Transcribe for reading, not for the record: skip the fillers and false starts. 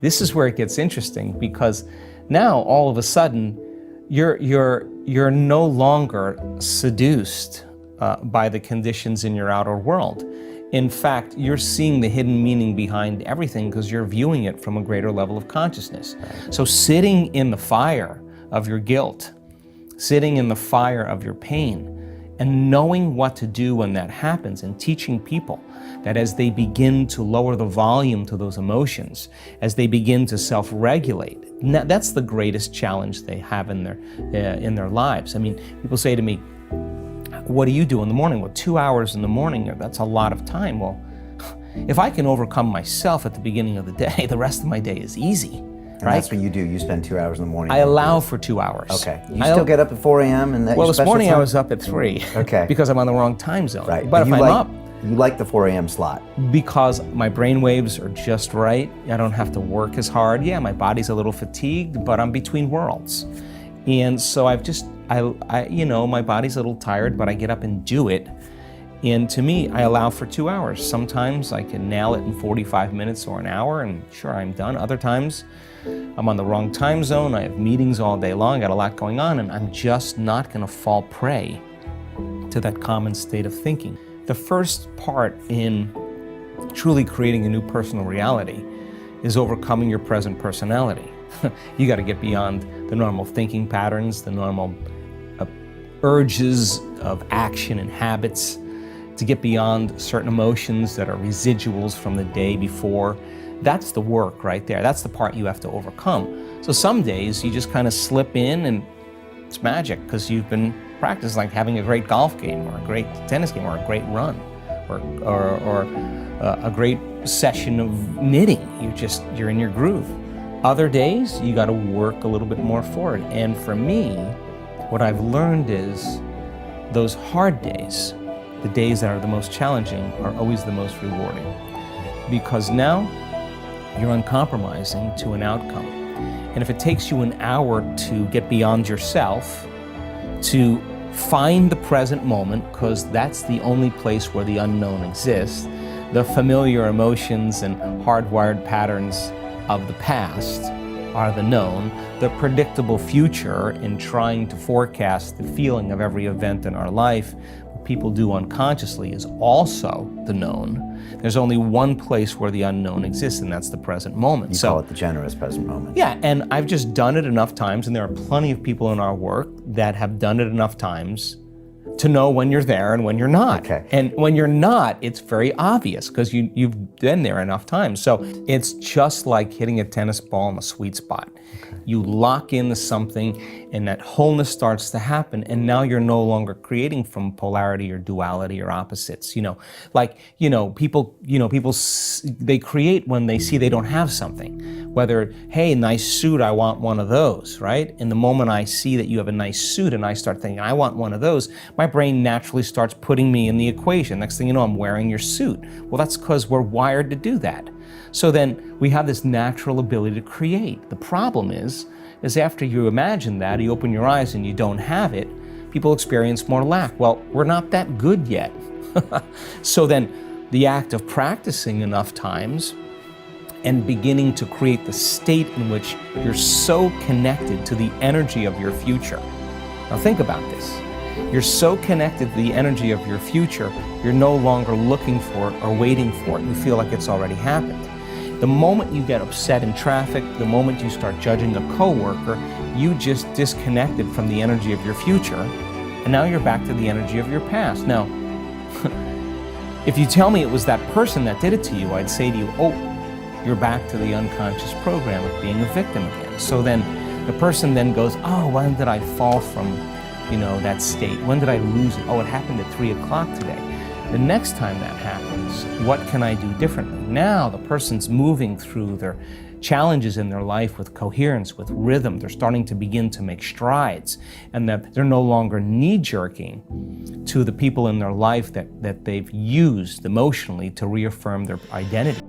This is where it gets interesting, because now all of a sudden you're no longer seduced by the conditions in your outer world. In fact, you're seeing the hidden meaning behind everything because you're viewing it from a greater level of consciousness. So sitting in the fire of your guilt, sitting in the fire of your pain, and knowing what to do when that happens, and teaching people that as they begin to lower the volume to those emotions, as they begin to self-regulate, that's the greatest challenge they have in their lives. I mean, people say to me, what do you do in the morning? Well, 2 hours in the morning, that's a lot of time. Well, if I can overcome myself at the beginning of the day, the rest of my day is easy. And right? That's what you do. You spend 2 hours in the morning. I allow for 2 hours. Okay. You still get up at 4 a.m. and well, this morning I was up at 3. Okay. Because I'm on the wrong time zone. Right. But if I'm up, you like the 4 a.m. slot? Because my brain waves are just right. I don't have to work as hard. Yeah, my body's a little fatigued, but I'm between worlds. And so you know, my body's a little tired, but I get up and do it. And to me, I allow for 2 hours. Sometimes I can nail it in 45 minutes or an hour, and sure, I'm done. Other times, I'm on the wrong time zone. I have meetings all day long, got a lot going on, and I'm just not gonna fall prey to that common state of thinking. The first part in truly creating a new personal reality is overcoming your present personality. You gotta get beyond the normal thinking patterns, the normal urges of action and habits, to get beyond certain emotions that are residuals from the day before. That's the work right there. That's the part you have to overcome. So some days you just kind of slip in and it's magic because you've been practicing, like having a great golf game or a great tennis game or a great run or a great session of knitting. You're in your groove. Other days you got to work a little bit more for it. And for me, what I've learned is those hard days, the days that are the most challenging, are always the most rewarding, because now you're uncompromising to an outcome. And if it takes you an hour to get beyond yourself, to find the present moment, because that's the only place where the unknown exists, the familiar emotions and hardwired patterns of the past are the known, the predictable future in trying to forecast the feeling of every event in our life, what people do unconsciously, is also the known. There's only one place where the unknown exists, and that's the present moment. You call it the generous present moment. Yeah, and I've just done it enough times, and there are plenty of people in our work that have done it enough times to know when you're there and when you're not. Okay. And when you're not, it's very obvious because you've been there enough times. So it's just like hitting a tennis ball in a sweet spot. Okay. You lock into something and that wholeness starts to happen, and now you're no longer creating from polarity or duality or opposites. People they create when they see they don't have something. Whether, hey, nice suit, I want one of those, right? And the moment I see that you have a nice suit and I start thinking, I want one of those, my brain naturally starts putting me in the equation. Next thing you know, I'm wearing your suit. Well, that's because we're wired to do that. So then we have this natural ability to create. The problem is after you imagine that, you open your eyes and you don't have it, people experience more lack. Well, we're not that good yet. So then the act of practicing enough times and beginning to create the state in which you're so connected to the energy of your future. Now think about this. You're so connected to the energy of your future, you're no longer looking for it or waiting for it. You feel like it's already happened. The moment you get upset in traffic, the moment you start judging a coworker, you just disconnected from the energy of your future, and now you're back to the energy of your past. Now, if you tell me it was that person that did it to you, I'd say to you, oh, you're back to the unconscious program of being a victim again. So then the person then goes, oh, when did I fall from, that state? When did I lose it? Oh, it happened at 3 o'clock today. The next time that happens, what can I do differently? Now the person's moving through their challenges in their life with coherence, with rhythm. They're starting to begin to make strides, and that they're no longer knee-jerking to the people in their life that they've used emotionally to reaffirm their identity.